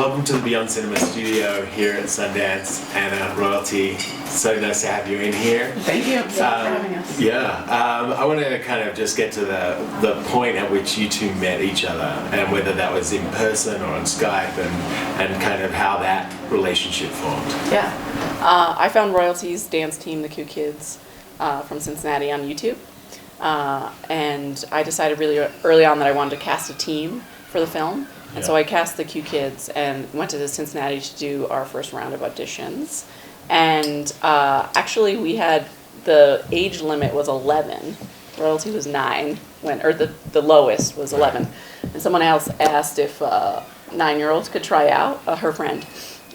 welcome to the Beyond Cinema studio here at Sundance, and Royalty. So nice to have you in here. Thank you for having us. Yeah, I want to kind of just get to the point at which you two met each other, and whether that was in person or on Skype, and kind of how that relationship formed. Yeah, I found Royalty's dance team, the Q Kids, from Cincinnati on YouTube, and I decided really early on that I wanted to cast a team for the film. And so I cast the Q Kids and went to Cincinnati to do our first round of auditions. And actually we had, the age limit was 11. Royalty was 9, or the lowest was 11. And someone else asked if 9-year-olds could try out, her friend.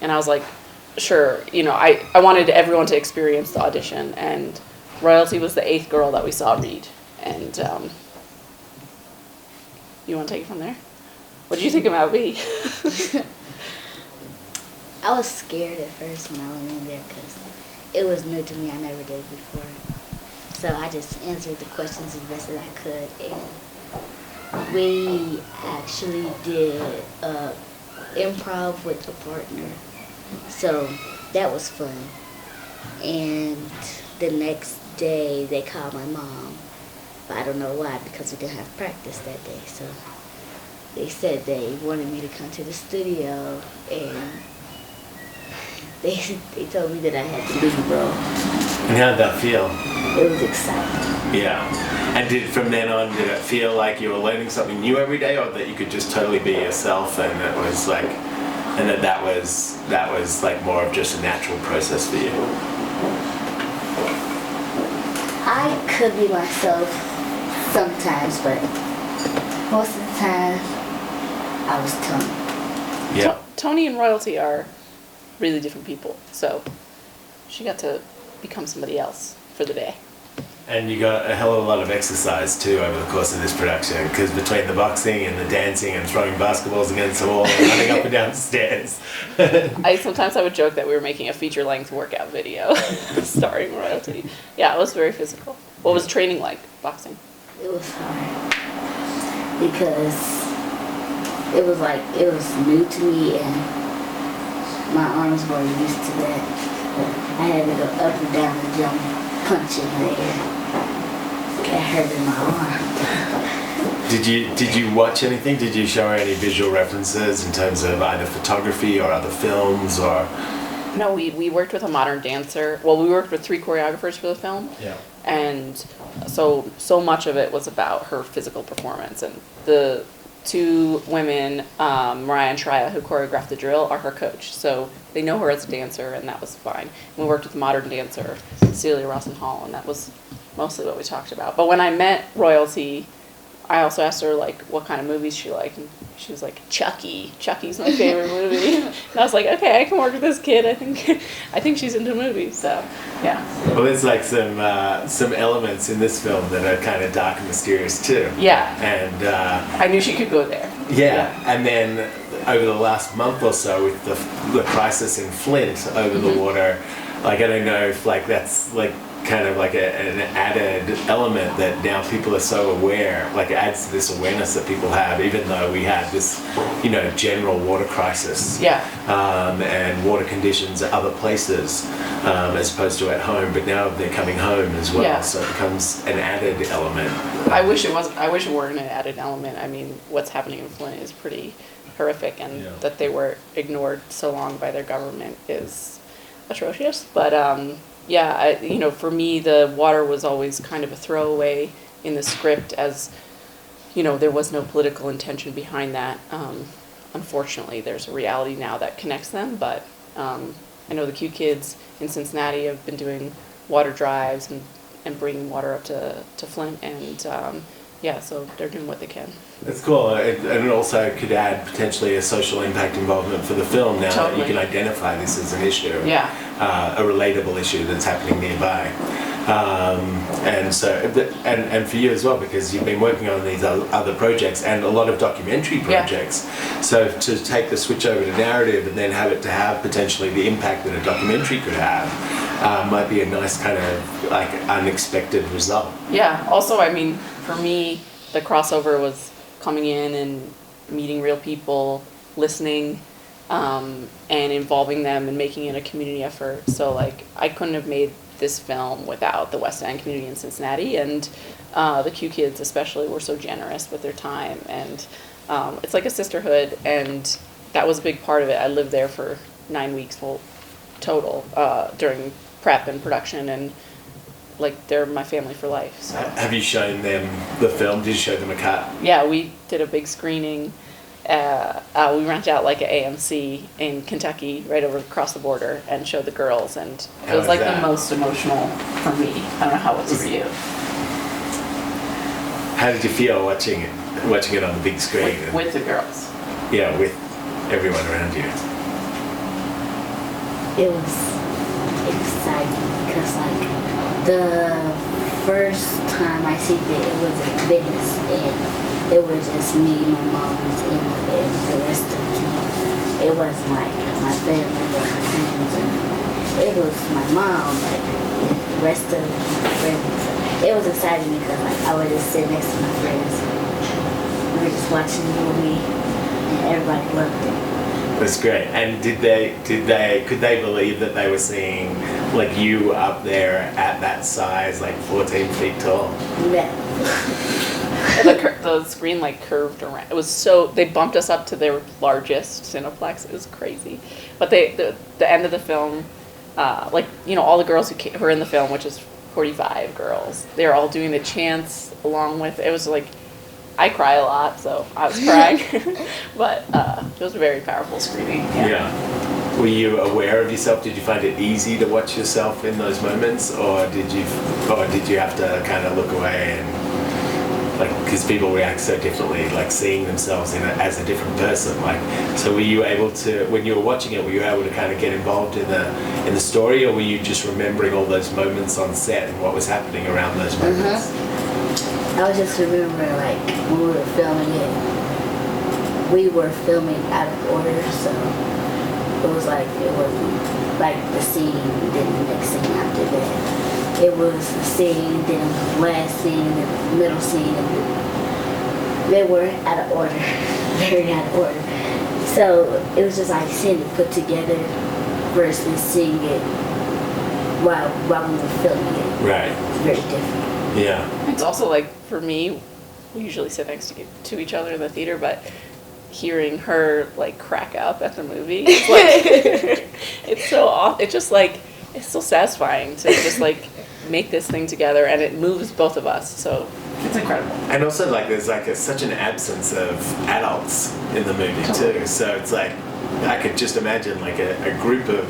And I was like, sure. You know, I wanted everyone to experience the audition. And Royalty was the 8th girl that we saw read. And you want to take it from there? What did you think about me? I was scared at first when I went in there because it was new to me. I never did it before. So I just answered the questions as best as I could. And we actually did improv with a partner. So that was fun. And the next day they called my mom. But I don't know why, because we didn't have practice that day. So they said they wanted me to come to the studio, and they told me that I had to leave, bro. And how did that feel? It was exciting. Yeah. And from then on, did it feel like you were learning something new every day, or that you could just totally be yourself, and it was like, and that was like more of just a natural process for you? I could be myself sometimes, but most of the time, I was Tony. Yeah. Tony and Royalty are really different people, so she got to become somebody else for the day. And you got a hell of a lot of exercise too over the course of this production, because between the boxing and the dancing and throwing basketballs against the wall and running up and down the stairs. Sometimes I would joke that we were making a feature-length workout video starring Royalty. Yeah, it was very physical. What was training like, boxing? It was hard because it was new to me, and my arms weren't used to that. I had to go up and down and jump, punch in the air. It hurt in my arm. Did you watch anything? Did you show her any visual references in terms of either photography or other films, or? No, we worked with a modern dancer. Well, we worked with 3 choreographers for the film. Yeah. And so much of it was about her physical performance. And the 2 women, Mariah and Shreya, who choreographed the drill, are her coach. So they know her as a dancer, and that was fine. And we worked with a modern dancer, Celia Rosenhall, and that was mostly what we talked about. But when I met Royalty, I also asked her, like, what kind of movies she liked, and she was like, Chucky. Chucky's my favorite movie. And I was like, okay, I can work with this kid. I think she's into movies, so, yeah. Well, there's like some elements in this film that are kind of dark and mysterious too. Yeah. And I knew she could go there. Yeah, and then over the last month or so with the crisis in Flint over the water, like, I don't know if like that's like kind of like an added element that now people are so aware, like it adds to this awareness that people have, even though we had this, you know, general water crisis. Yeah. And water conditions at other places, as opposed to at home, but now they're coming home as well, Yeah. so it becomes an added element. I wish it weren't an added element. I mean, what's happening in Flint is pretty horrific, and that they were ignored so long by their government is atrocious. But yeah, you know, for me, the water was always kind of a throwaway in the script, as, you know, there was no political intention behind that. Unfortunately, there's a reality now that connects them, but I know the Q Kids in Cincinnati have been doing water drives and bringing water up to Flint, and yeah, so they're doing what they can. That's cool, and it also could add potentially a social impact involvement for the film now that you can identify this as an issue, a relatable issue that's happening nearby. And so, and for you as well, because you've been working on these other projects and a lot of documentary projects. So to take the switch over to narrative and then have it to have potentially the impact that a documentary could have might be a nice kind of like unexpected result. Yeah. Also, I mean, for me, the crossover was coming in and meeting real people, listening, and involving them and making it a community effort. So like I couldn't have made this film without the West End community in Cincinnati, and the Q Kids especially were so generous with their time, and it's like a sisterhood, and that was a big part of it. I lived there for 9 weeks total during prep and production, and like they're my family for life. So. Have you shown them the film? Did you show them a cut? Yeah, we did a big screening. We rented out like an AMC in Kentucky right over across the border and showed the girls, and it was like the most emotional for me. I don't know how it was for you. How did you feel watching it on the big screen? With the girls. Yeah, with everyone around you. It was exciting because like the first time I seen it was in Venice, and it was just me, my mom, and the rest of the team. It wasn't like my family or my friends, and it was my mom, like the rest of my friends. It was exciting because like I would just sit next to my friends. We were just watching the movie, and everybody loved it. That's great. And could they believe that they were seeing like you up there at that size, like 14 feet tall? Yeah. The screen like curved around. It was they bumped us up to their largest Cineplex. It was crazy. But the end of the film, like, you know, all the girls who were in the film, which is 45 girls, they were all doing the chants along with, it was like, I cry a lot, so I was crying. But it was a very powerful screening. Yeah. Were you aware of yourself? Did you find it easy to watch yourself in those moments, or did you have to kind of look away and like, because people react so differently, like seeing themselves as a different person. Like, so were you able to, when you were watching it, were you able to kind of get involved in the story, or were you just remembering all those moments on set and what was happening around those moments? I was just remembering, like, when we were filming it, we were filming out of order, so it was like, it wasn't like the scene, then the next scene after that. It was the scene, then the last scene, then the middle scene, and they were out of order, very out of order. So it was just like seeing it put together versus seeing it while we were filming it. Right. It's very different. Yeah. It's also like, for me, we usually sit next to each other in the theater, but hearing her like crack up at the movie, it's like, it's so off. It's just like, it's so satisfying to just like make this thing together, and it moves both of us. So it's incredible. And also, like, there's like such an absence of adults in the movie too. So it's like, I could just imagine like a group of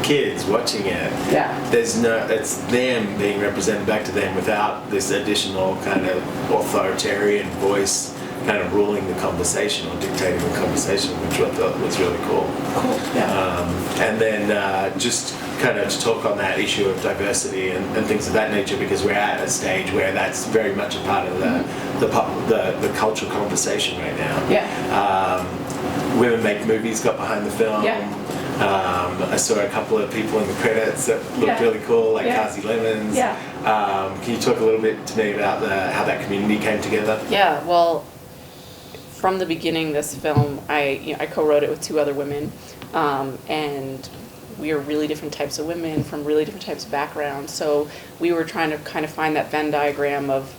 kids watching it. Yeah. It's them being represented back to them without this additional kind of authoritarian voice kind of ruling the conversation or dictating the conversation, which I thought was really cool. Cool. Yeah. And then just kind of to talk on that issue of diversity and things of that nature, because we're at a stage where that's very much a part of the cultural conversation right now. Yeah. Women Make Movies got behind the film. Yeah. I saw a couple of people in the credits that looked really cool, like Kazi Lemons. Yeah. Can you talk a little bit to me about how that community came together? Yeah. Well, from the beginning, this film, I co-wrote it with 2 other women, and we are really different types of women from really different types of backgrounds. So we were trying to kind of find that Venn diagram of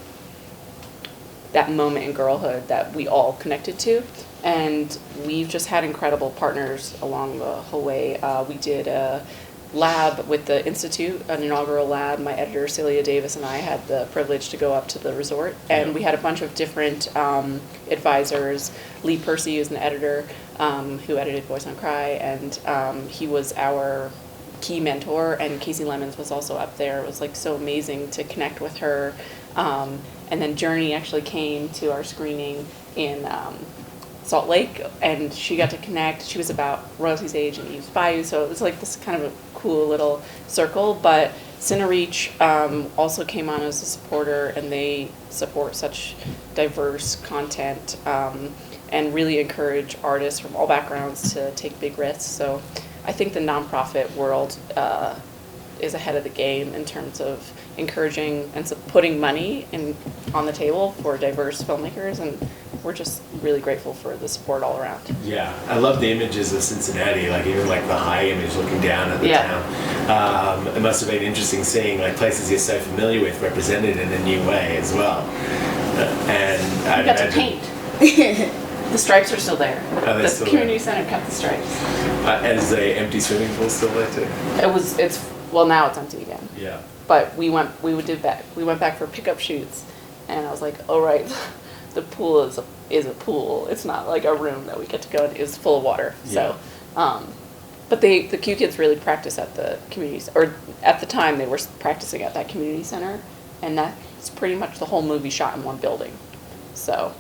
that moment in girlhood that we all connected to. And we've just had incredible partners along the whole way. We did a lab with the Institute, an inaugural lab. My editor, Celia Davis, and I had the privilege to go up to the resort. And we had a bunch of different advisors. Lee Percy is an editor who edited Boys Don't Cry, and he was our key mentor. And Casey Lemons was also up there. It was like so amazing to connect with her. And then Journey actually came to our screening in Salt Lake, and she got to connect. She was about Royalty's age and Eve's Bayou, so it was like this kind of a cool little circle. But Cinereach also came on as a supporter, and they support such diverse content and really encourage artists from all backgrounds to take big risks. So I think the nonprofit world is ahead of the game in terms of encouraging and putting money on the table for diverse filmmakers, and we're just really grateful for the support all around. Yeah, I love the images of Cincinnati, like even like the high image looking down at the town. It must have been interesting seeing like places you're so familiar with represented in a new way as well. And I got to paint. The stripes are still there. Oh, The community center kept the stripes. And is the empty swimming pool still there too? Well, now it's empty again. Yeah. But we went back for pickup shoots, and I was like, oh right, the pool is a pool. It's not like a room that we get to go in. It's full of water. Yeah. So, but the Q kids really practice at the community, or at the time they were practicing at that community center, and that's pretty much the whole movie shot in one building. So.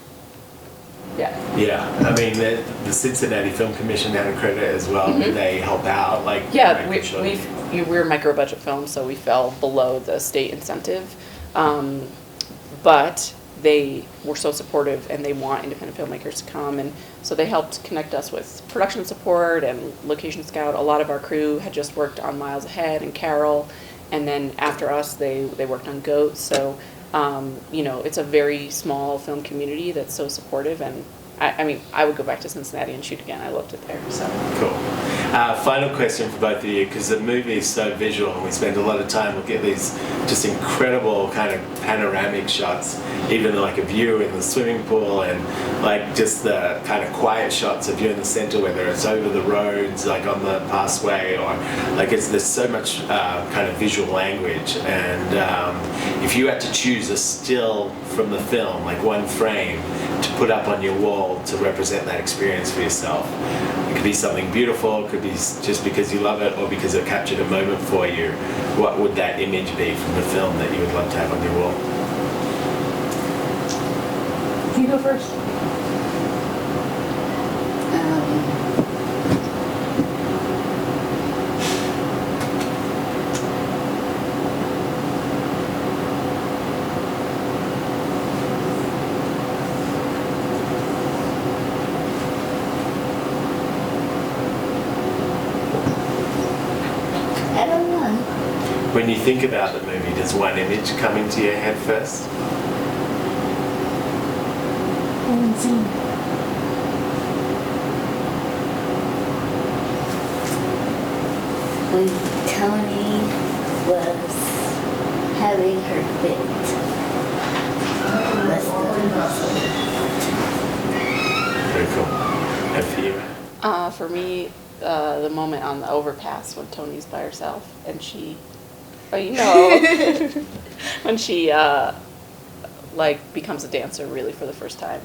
Yeah. Yeah, I mean the Cincinnati Film Commission had a credit as well. Mm-hmm. Did they help out? Like yeah, we're micro budget films, so we fell below the state incentive, but they were so supportive and they want independent filmmakers to come, and so they helped connect us with production support and location scout. A lot of our crew had just worked on Miles Ahead and Carol, and then after us they worked on Goat. So. It's a very small film community that's so supportive, and I mean, I would go back to Cincinnati and shoot again. I loved it there. So cool. Final question for both of you, because the movie is so visual, and we spend a lot of time looking at these just incredible kind of panoramic shots, even like a view in the swimming pool, and like just the kind of quiet shots of you in the center, whether it's over the roads, like on the passway, or like there's so much kind of visual language, and if you had to choose a still from the film, like one frame to put up on your wall to represent that experience for yourself. It could be something beautiful, it could be just because you love it or because it captured a moment for you. What would that image be from the film that you would love to have on your wall? You go first. When you think about the movie, does one image come into your head first? When Tony was having her fit. Very cool. And for you? For me, the moment on the overpass when Tony's by herself and she, when she becomes a dancer really for the first time.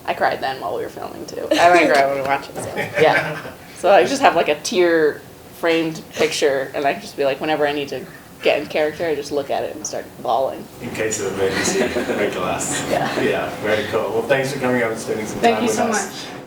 I cried then while we were filming too. I cry when we watch it. So yeah. So I just have like a tear framed picture, and I can just be like, whenever I need to get in character, I just look at it and start bawling. In case of emergency, make it last. Yeah. Yeah, very cool. Well, thanks for coming up and spending some time with us. Thank you so much.